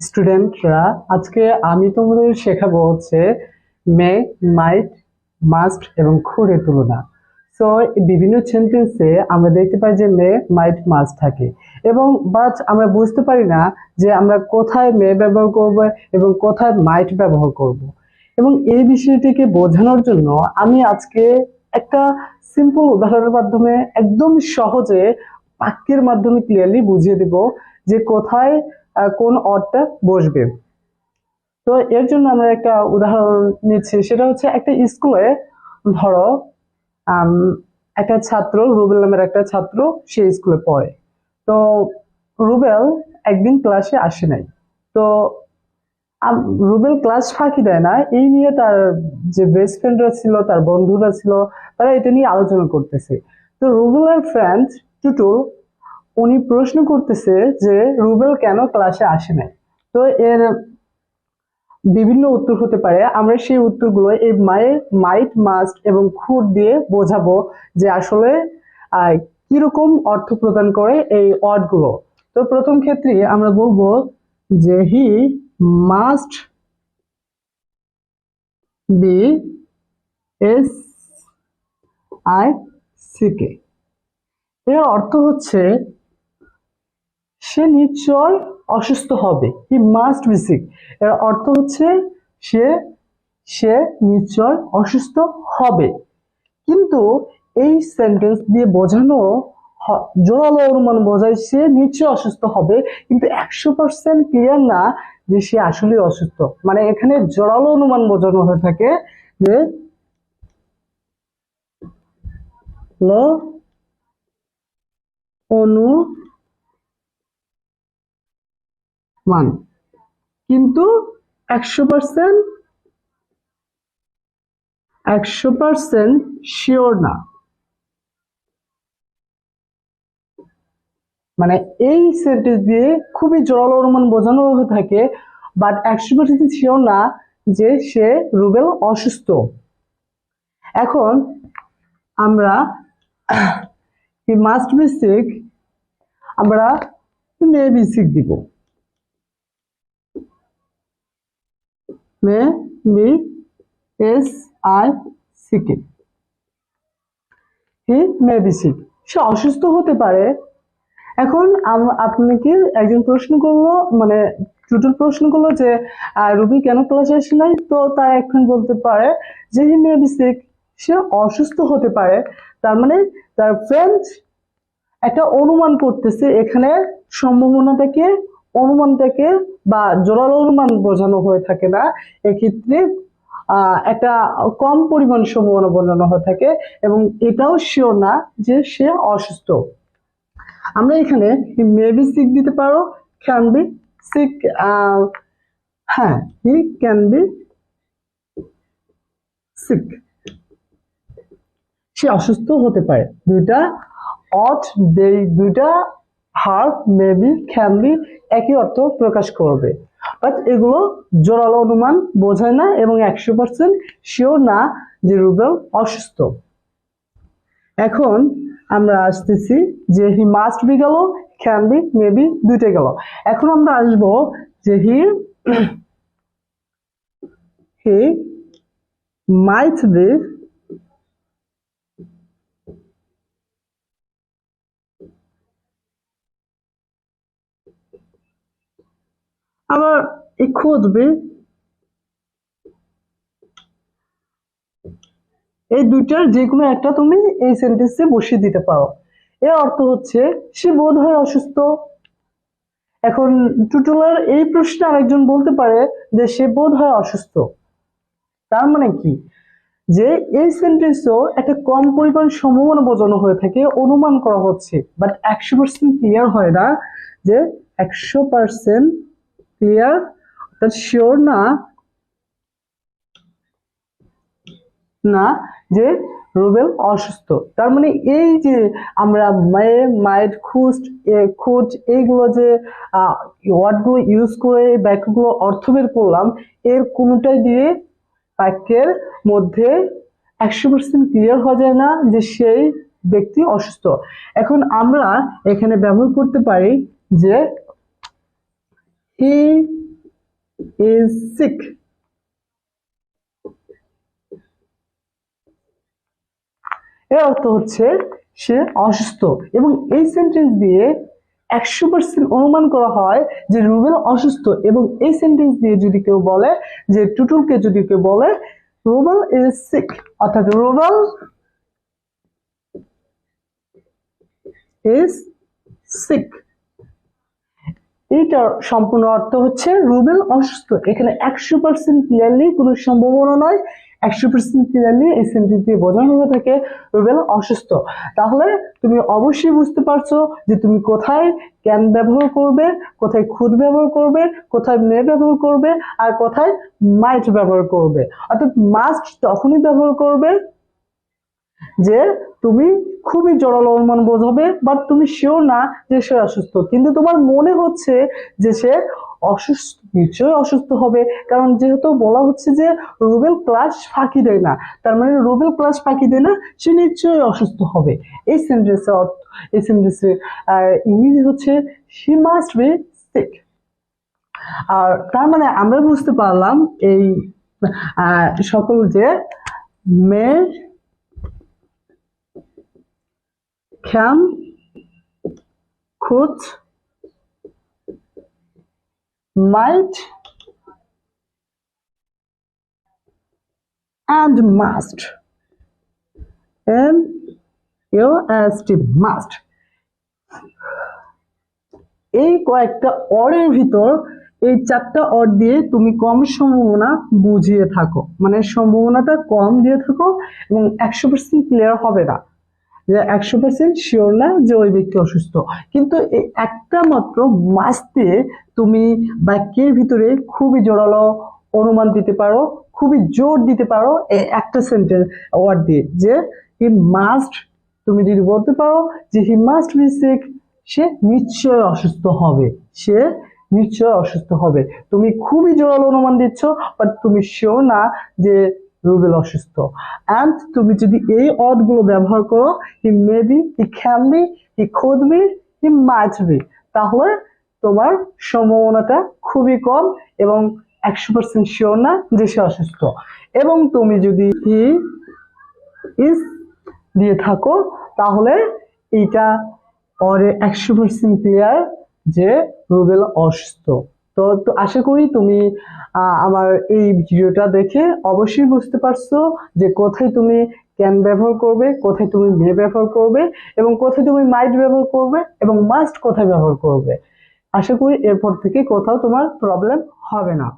স্টুডেন্টরা, আজকে আমি তোমাদের শেখাবো হচ্ছে মে, মাইট, মাস্ট এবং খুডের তুলনা। সো বিভিন্ন সেন্টেন্সে আমরা দেখতে পাই যে মে, মাইট, মাস্ট থাকে এবং বাট আমরা বুঝতে পারি না যে আমরা কোথায় মে ব্যবহার করব এবং কোথায় মাইট ব্যবহার করব। এবং এই বিষয়টিকে বোঝানোর জন্য আমি আজকে একটা সিম্পল উদাহরণের মাধ্যমে একদম সহজে বাক্যের মাধ্যমে ক্লিয়ারলি বুঝিয়ে দেব যে কোথায় কোন অর্থটা বসবে। তো এর জন্য আমরা একটা উদাহরণ নিচ্ছি, সেটা হচ্ছে একটা স্কুলে ধরো আম, একটা ছাত্র, রুবেল নামের একটা ছাত্র সে স্কুলে পড়ে। তো রুবেল একদিন ক্লাসে আসে নাই। তো রুবেল ক্লাস ফাঁকি দেয় না, এই নিয়ে তার যে বেস্ট ফ্রেন্ডরা ছিল, তার বন্ধুরা ছিল, তারা এটা নিয়ে আলোচনা করতেছে। তো রুবেলের ফ্রেন্ড টুটুল উনি প্রশ্ন করতেছে যে রুবেল কেন ক্লাসে আসে নাই। তো এর বিভিন্ন উত্তর হতে পারে, আমরা সেই উত্তরগুলো এই মাইট, মাস্ট এবং খুড দিয়ে বোঝাবো যে আসলে আহ, কিরকম অর্থ প্রদান করে এই ওয়ার্ডগুলো। তো প্রথম ক্ষেত্রে আমরা বলবো যে he must be S I C K. এর অর্থ হচ্ছে সে নিশ্চয় অসুস্থ হবে। হি মাস্ট বি সিক এর অর্থ হচ্ছে সে সে নিশ্চয় অসুস্থ হবে। কিন্তু এই সেন্টেন্স দিয়ে বোঝানো জোরালো অনুমান বোঝায় সে নিশ্চয় অসুস্থ হবে, কিন্তু 100% ক্লিয়ার না যে সে আসলে অসুস্থ। মানে এখানে জোরালো অনুমান বোঝানো হয়ে থাকে যে অনুমান, কিন্তু 100% 100% শিওর না। মানে এই সেন্টেন্স দিয়ে খুবই জোরালো অনুমান বোঝানো হয়ে থাকে, বাট 100% শিওর না যে সে রুবেল অসুস্থ। এখন আমরা হি মাস্ট বি সিক, আমরা মে বি সিক দিব। May be S I C K, he may be sick, সে অসুস্থ হতে পারে। এখন আপনাকে একজন প্রশ্ন করলো, মানে টুটুল প্রশ্ন করলো যে রুবি কেন ক্লাসে আসে নাই। তো তার এখন বলতে পারে যে হি মে বি সিক, সে অসুস্থ হতে পারে। তার মানে তার ফ্রেন্ড একটা অনুমান করতেছে, এখানে সম্ভাবনাটাকে, অনুমানটাকে বা জোরালো অনুমান বোঝানো হয়ে থাকে না, এক্ষেত্রে একটা কম পরিমাণ সম্ভাবনা বোঝানো হয়ে থাকে এবং এটাও শিওর না যে সে অসুস্থ। আমরা এখানে মেবি সিক দিতে পারো, ক্যান বি সিক, হ্যাঁ হি ক্যান বি সিক, সে অসুস্থ হতে পারে। দুইটা অট, দুইটা হার্ব মেবি ক্যান বি একই অর্থ প্রকাশ করবে, বাট এগুলো জোরালো অনুমান বোঝায় না এবং 100% শিওর না যে রুবেল অসুস্থ। এখন আমরা আসতেছি যে হি মাস্ট বি গেল, ক্যান বি, মেবি দুইটা গেল। এখন আমরা আসবো যে হি মাইট বি, আবার এই খুঁজবে, এই দুইটার যে কোনো একটা তুমি এই সেন্টেন্সে বসিয়ে দিতে পারো। এর অর্থ হচ্ছে সে বোধ হয় অসুস্থ। এখন টুটুলার এই প্রশ্নে আরেকজন বলতে পারে যে সে বোধ হয় অসুস্থ। তার মানে কি, যে এই সেন্টেন্সও একটা কম পরিমাণ সম্ভাবনা বোঝানো হয়ে থাকে, অনুমান করা হচ্ছে, বাট 100% ক্লিয়ার হয় না যে 100% ক্লিয়ার, অর্থাৎ শিওর না না যে রুবেল অসুস্থ। তার মানে এই যে আমরা মে, মাইট, খুঁজ এইগুলো যে ওয়ার্ডগুলো ইউজ করে বাক্যগুলো অর্থ বের করলাম, এর কোনোটাই দিয়ে বাক্যের মধ্যে 100% ক্লিয়ার হয়ে যায় না যে সেই ব্যক্তি অসুস্থ। এখন আমরা এখানে ব্যবহার করতে পারি যে হি is sick. এর অর্থ হচ্ছে সে অসুস্থ, এবং এই সেন্টেন্স দিয়ে 100% অনুমান করা হয় যে রুবেল অসুস্থ। এবং এই সেন্টেন্স দিয়ে যদি কেউ বলে, যে টুটুলকে যদি কেউ বলে রুবেল ইজ সিক, অর্থাৎ রুবেল ইজ সিক, এইটার সম্পূর্ণ অর্থ হচ্ছে রুবেল অসুস্থ। এখানে 100% ক্লিয়ারলি কোনো সম্ভাবনা নয়, 100% ক্লিয়ারলি এই সেন্টেন্স দিয়ে বোঝানো হয়ে থাকে রুবেল অসুস্থ। তাহলে তুমি অবশ্যই বুঝতে পারছো যে তুমি কোথায় ক্যান ব্যবহার করবে, কোথায় খুদ ব্যবহার করবে, কোথায় মে ব্যবহার করবে, আর কোথায় মাইট ব্যবহার করবে। অর্থাৎ মাস্ট তখনই ব্যবহার করবে যে তুমি খুবই জোরালো অনুমান বোঝাবে, বাট তুমি শিওর না যে সে অসুস্থ, কিন্তু তোমার মনে হচ্ছে যে সে অসুস্থ, নিশ্চয়ই অসুস্থ হবে। কারণ যেহেতু বলা হচ্ছে যে রুবেল ক্লাস ফাঁকি দেয় না, তার মানে রুবেল ক্লাস ফাঁকি দেয় না, সে নিশ্চয়ই অসুস্থ হবে। এই সেন্টেন্সের অর্থ, এই সেন্টেন্সের ইংরেজি হচ্ছে she must be sick। আর তার মানে আমরা বুঝতে পারলাম এই সকল যে মে, can, could, might and must, must, must, এই কয়েকটা অর্ডের ভিতর এই 4টা অর্ড দিয়ে তুমি কম সম্ভাবনা বুঝিয়ে থাকো, মানে সম্ভাবনাটা কম দিয়ে থাকো, এবং 100% ক্লিয়ার হবে না, যে 100% শিওর না যে ওই ব্যক্তি অসুস্থ। কিন্তু এই একটা মাত্র মাস্ট দিয়ে তুমি বাক্যের ভিতরে খুবই জোরালো অনুমান দিতে পারো, খুবই জোর দিতে পারো এই একটা সেন্টেন্স ওয়ার্ড দিয়ে, যে হি মাস্ট। তুমি যদি বলতে পারো যে হি মাস্ট বি সিক, সে নিশ্চয় অসুস্থ হবে, সে নিশ্চয় অসুস্থ হবে। তুমি খুবই জোরালো অনুমান দিচ্ছ, বাট তুমি শিওর না যে রুবেল অসুস্থ। এন্ড তুমি যদি এই ওয়ার্ড গুলো ব্যবহার করো, he may be, he can be, he could be, he might be, তাহলে তোমার সম্ভাবনাটা খুবই কম এবং 100% শিওর না যে সে অসুস্থ। এবং তুমি যদি হি ইজ দিয়ে থাকো, তাহলে এটা পরে 100% ক্লিয়ার যে রুবেল অসুস্থ। তো আশা করি তুমি আমার এই ভিডিওটা দেখে অবশ্যই বুঝতে পারছো যে কোথায় তুমি ক্যান ব্যবহার করবে, কোথায় তুমি মে ব্যবহার করবে, এবং কোথায় তুমি মাইট ব্যবহার করবে, এবং মাস্ট কোথায় ব্যবহার করবে। আশা করি এরপর থেকে কোথাও তোমার প্রবলেম হবে না।